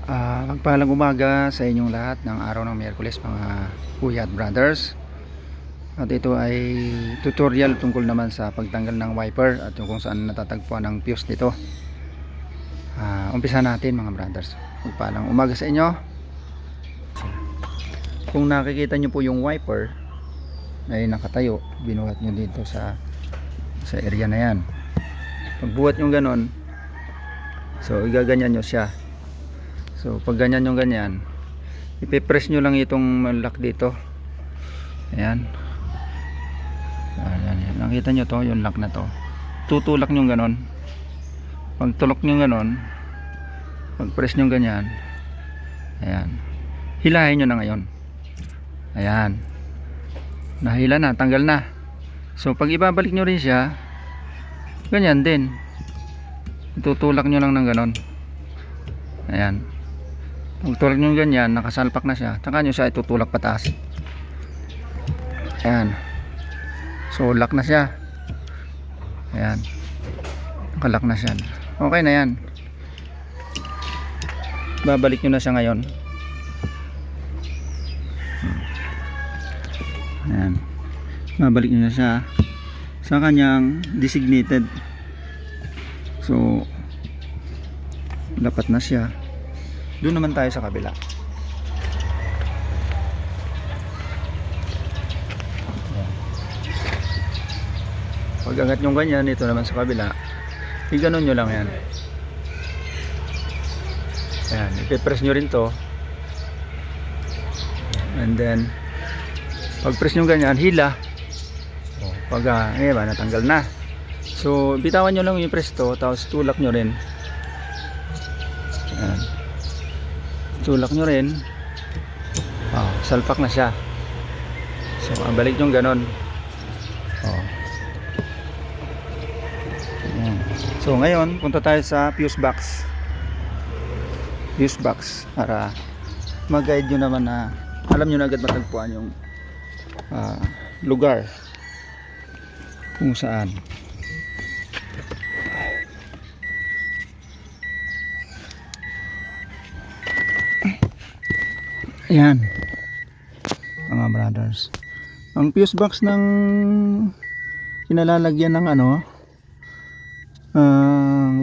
Magpalang umaga sa inyong lahat ng araw ng Miyerkules mga kuya at brothers. At ito ay tutorial tungkol naman sa pagtanggal ng wiper at kung saan natatagpuan ang fuse nito. Umpisa natin mga brothers. Magpalang umaga sa inyo. Kung nakikita nyo po yung wiper ay nakatayo, binuhat nyo dito sa area na yan. Pagbuhat nyo ganon, so igaganyan nyo siya. So pag ganyan yung ganyan, ipipress nyo lang itong lock dito. Ayan. Ayan. Nakita nyo to, yung lock na to. Tutulak nyo ganon. Pag tulok nyo ganon, pag press nyo ganyan, ayan, hilahin nyo na ngayon. Ayan, nahila na, tanggal na. So pag ibabalik nyo rin siya, ganyan din, tutulak nyo lang ng ganon. Ayan, pag tulak nyo ganyan, nakasalpak na siya, saka nyo siya itutulak pataas. Ayan, so lock na siya. Ayan, nakalock na siya. Okay na yan. Babalik nyo na siya ngayon. Ayan, babalik nyo na siya sa kanyang designated. So dapat na siya. Doon naman tayo sa kabila. Pag angat nyo ganyan, ito naman sa kabila, iganon nyo lang yan. Ayan, ipipress nyo rin to. And then pag press nyo ganyan, hila. Pag natanggal na. So bitawan nyo lang yung press to, tapos tulak nyo rin. Ayan, tulak nyo rin. Salpak na siya. So balik nyo ganon. Ayan. So ngayon punta tayo sa fuse box para mag-guide nyo naman na alam nyo na agad matagpuan yung lugar kung saan. Ayan mga brothers, ang fuse box ng pinalalagyan ng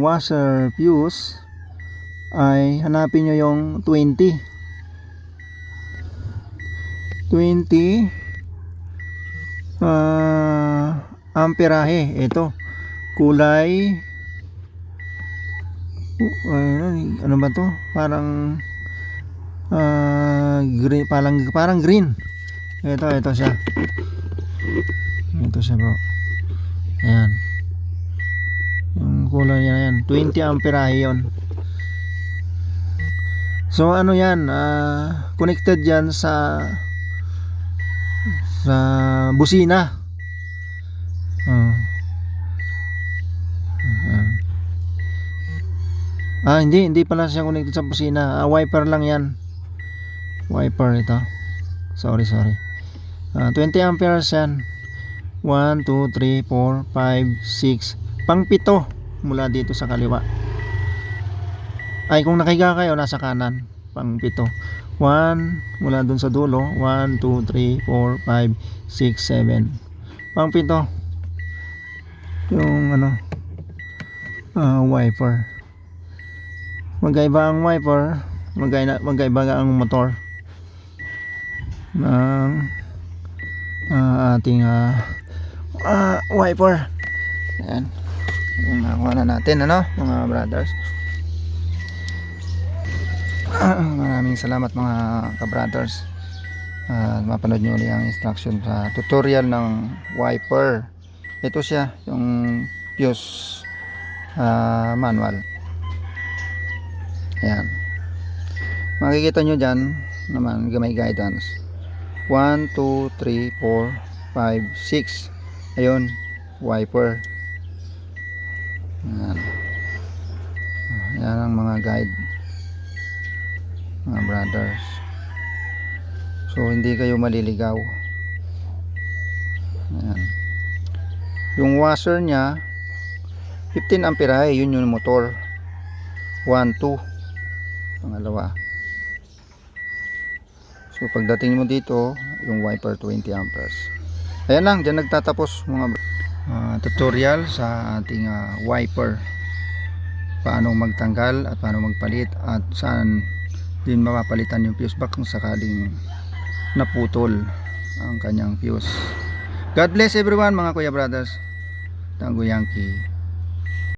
washer fuse ay hanapin nyo yung 20 amperahe. Ito kulay ano ba to, parang green, parang green. Ito siya bro. Ayan, yung kulay niya yan, 20 amperahe yon. So ano yan, connected yan sa busina. Hindi pala siya connected sa busina. Wiper lang yan, wiper ito. Sorry. 20 amperes yan. 1, 2, 3, 4, 5, 6, pang 7 mula dito sa kaliwa. Ay, kung nakahiga kayo, nasa kanan, pang 7. 1 mula dun sa dulo, 1, 2, 3, 4, 5, 6, 7, pang 7 yung wiper. Magkaiba ang wiper, magkaiba ang motor ng ating wiper. Ayan, yung nakuha na natin mga brothers. Maraming salamat mga ka-brothers. Mapanood nyo ulit ang instruction sa tutorial ng wiper. Ito siya, yung fuse manual. Ayan, makikita nyo dyan naman may guidance. 1, 2, 3, 4, 5, 6. Ayun, wiper. Yan ang mga guide mga brothers. So hindi kayo maliligaw. Ayan. Yung washer nya 15 amperahe, yun yung motor. 1, 2. pangalawa. So pagdating mo dito, yung wiper 20 amperes. Ayan lang, dyan nagtatapos mga tutorial sa ating wiper. Paano magtanggal at paano magpalit at saan din mapapalitan yung fuse box kung sakaling naputol ang kanyang fuse. God bless everyone mga kuya brothers. Tango Yankee.